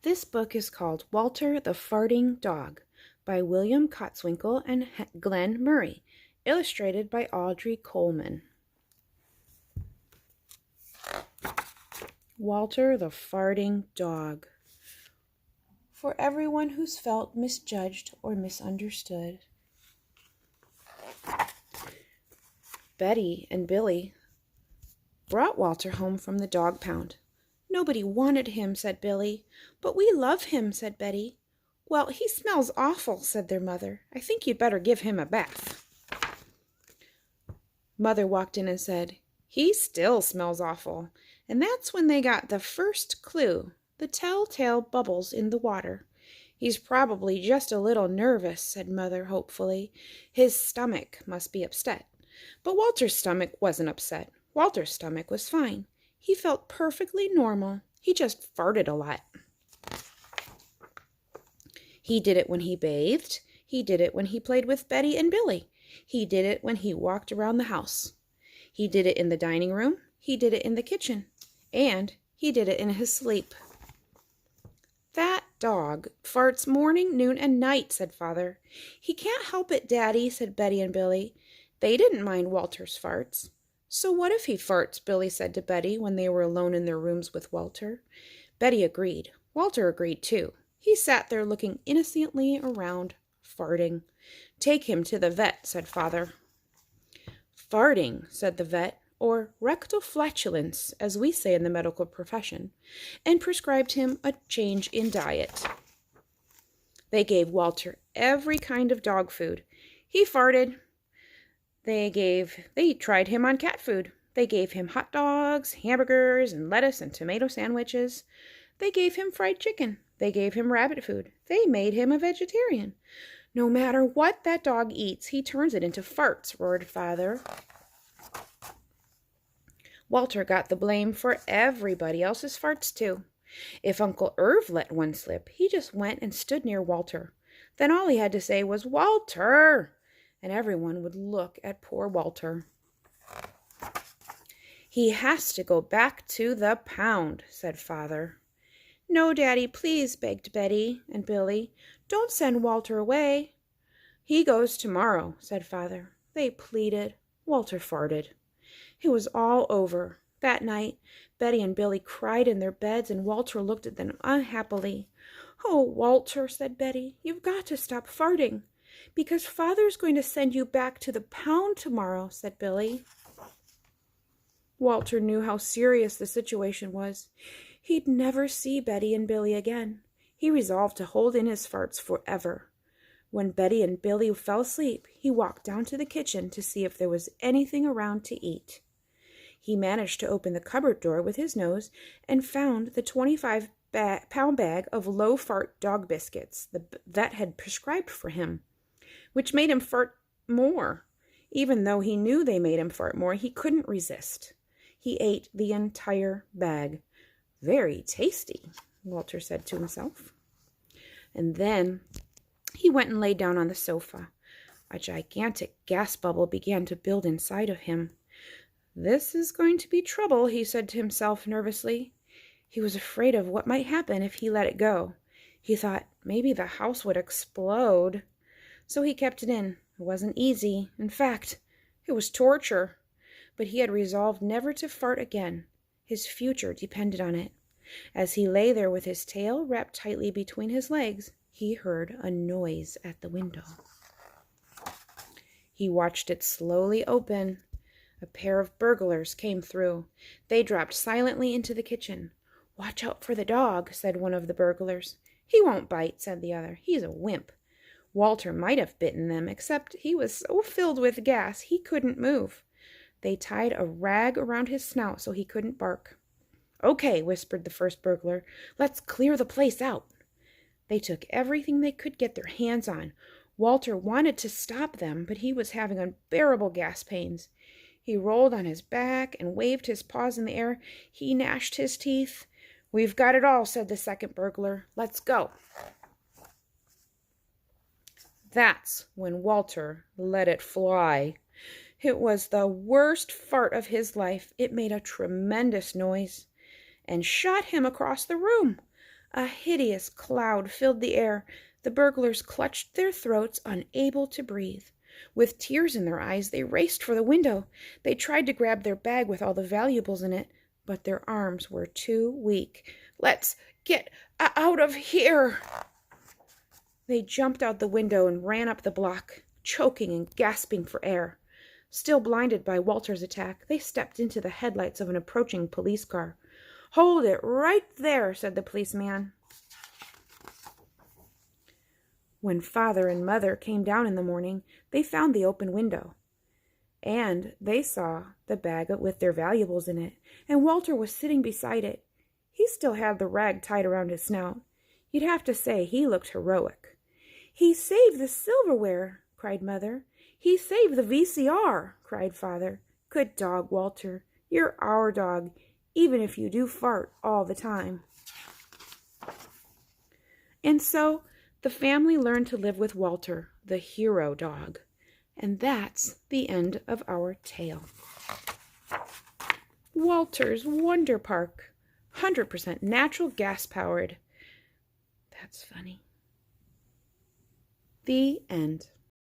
This book is called Walter the Farting Dog by William Kotzwinkle and Glenn Murray, illustrated by Audrey Coleman. Walter the Farting Dog. For everyone who's felt misjudged or misunderstood. Betty and Billy brought Walter home from the dog pound. Nobody wanted him, said Billy. But we love him, said Betty. Well, he smells awful, said their mother. I think you'd better give him a bath. Mother walked in and said, He still smells awful. And that's when they got the first clue, the telltale bubbles in the water. He's probably just a little nervous, said Mother hopefully. His stomach must be upset. But Walter's stomach wasn't upset. Walter's stomach was fine. He felt perfectly normal. He just farted a lot. He did it when he bathed. He did it when he played with Betty and Billy. He did it when he walked around the house. He did it in the dining room. He did it in the kitchen. And he did it in his sleep. That dog farts morning, noon, and night, said Father. He can't help it, Daddy, said Betty and Billy. They didn't mind Walter's farts. So what if he farts, Billy said to Betty when they were alone in their rooms with Walter. Betty agreed. Walter agreed too. He sat there looking innocently around, farting. Take him to the vet, said Father. Farting, said the vet, or rectal flatulence, as we say in the medical profession, and prescribed him a change in diet. They gave Walter every kind of dog food. He farted. They tried him on cat food. They gave him hot dogs, hamburgers, and lettuce and tomato sandwiches. They gave him fried chicken. They gave him rabbit food. They made him a vegetarian. No matter what that dog eats, he turns it into farts, roared Father. Walter got the blame for everybody else's farts, too. If Uncle Irv let one slip, he just went and stood near Walter. Then all he had to say was, Walter! And everyone would look at poor Walter. He has to go back to the pound, said Father. No, Daddy, please, begged Betty and Billy. Don't send Walter away. He goes tomorrow, said Father. They pleaded. Walter farted. It was all over. That night, Betty and Billy cried in their beds, and Walter looked at them unhappily. Oh, Walter, said Betty, you've got to stop farting. Because Father's going to send you back to the pound tomorrow, said Billy. Walter knew how serious the situation was. He'd never see Betty and Billy again. He resolved to hold in his farts forever. When Betty and Billy fell asleep, he walked down to the kitchen to see if there was anything around to eat. He managed to open the cupboard door with his nose and found the 25-pound bag of low-fart dog biscuits the vet had prescribed for him, which made him fart more. Even though he knew they made him fart more, he couldn't resist. He ate the entire bag. Very tasty, Walter said to himself. And then he went and lay down on the sofa. A gigantic gas bubble began to build inside of him. This is going to be trouble, he said to himself nervously. He was afraid of what might happen if he let it go. He thought maybe the house would explode. So he kept it in. It wasn't easy. In fact, it was torture. But he had resolved never to fart again. His future depended on it. As he lay there with his tail wrapped tightly between his legs, he heard a noise at the window. He watched it slowly open. A pair of burglars came through. They dropped silently into the kitchen. Watch out for the dog, said one of the burglars. He won't bite, said the other. He's a wimp. Walter might have bitten them, except he was so filled with gas he couldn't move. They tied a rag around his snout so he couldn't bark. Okay, whispered the first burglar. Let's clear the place out. They took everything they could get their hands on. Walter wanted to stop them, but he was having unbearable gas pains. He rolled on his back and waved his paws in the air. He gnashed his teeth. We've got it all, said the second burglar. Let's go. That's when Walter let it fly. It was the worst fart of his life. It made a tremendous noise and shot him across the room. A hideous cloud filled the air. The burglars clutched their throats, unable to breathe. With tears in their eyes, they raced for the window. They tried to grab their bag with all the valuables in it, but their arms were too weak. "Let's get out of here!" They jumped out the window and ran up the block, choking and gasping for air. Still blinded by Walter's attack, they stepped into the headlights of an approaching police car. "Hold it right there," said the policeman. When Father and Mother came down in the morning, they found the open window. And they saw the bag with their valuables in it, and Walter was sitting beside it. He still had the rag tied around his snout. You'd have to say he looked heroic. "He saved the silverware," cried Mother. "He saved the VCR," cried Father. "Good dog, Walter. You're our dog, even if you do fart all the time." And so the family learned to live with Walter, the hero dog. And that's the end of our tale. Walter's Wonder Park, 100% natural gas powered. That's funny. The end.